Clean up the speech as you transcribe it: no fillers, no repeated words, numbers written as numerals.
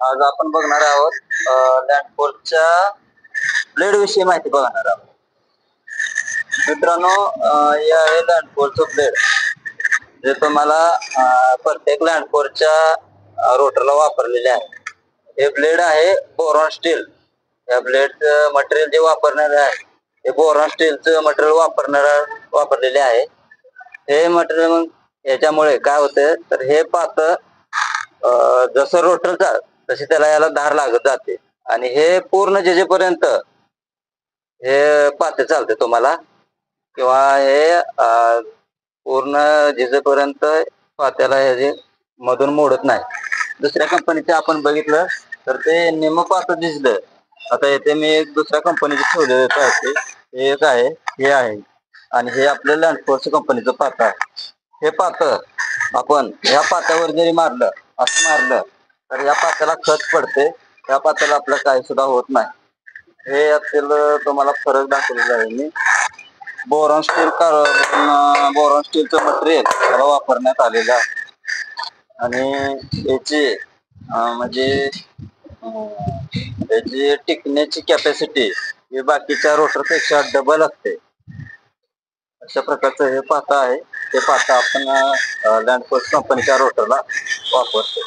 आज आपण बघणार आहोत लँडफोर्सच्या ब्लेड विषयी माहिती बघणार आहोत. मित्रांनो, हे आहे लँडफोर्सचं ब्लेड, जे तुम्हाला प्रत्येक लँडफोर्सच्या रोटरला वापरलेले आहे. हे ब्लेड आहे बोरॉन स्टील. या ब्लेडचं मटेरियल जे वापरणार आहे हे बोरॉन स्टीलचं मटेरियल वापरलेले आहे. हे मटेरियल मग याच्यामुळे काय होतं तर हे पातळ जसं रोटरचा तशी त्याला याला धार लागत जाते आणि हे पूर्ण जेजेपर्यंत हे पाते चालते तुम्हाला, किंवा हे पूर्ण झिजेपर्यंत पात्याला हे मधून मोडत नाही. दुसऱ्या कंपनीचे आपण बघितलं तर ते निम्म पातं झिजलं. आता येथे मी एक दुसऱ्या कंपनीचे ठेवलेले पाते, हे एक आहे, हे आहे, आणि हे आपल्या लँडफोर्स कंपनीचं पातं आहे. हे पातं आपण ह्या पात्यावर जरी मारलं, असं मारलं तर या पात्याला खच पडते, या पात्याला आपलं काही सुद्धा होत नाही. हे यातील तुम्हाला फरक दाखवलेला आहे मी. बोरॉन स्टीलचं मटेरियल त्याला वापरण्यात आलेलं आहे आणि याची म्हणजे याची टिकण्याची कॅपॅसिटी ही बाकीच्या रोटरपेक्षा डबल असते. अशा प्रकारचं हे पातं आहे. ते पातं आपण लँडफोर्स कंपनीच्या रोटरला वापरतो.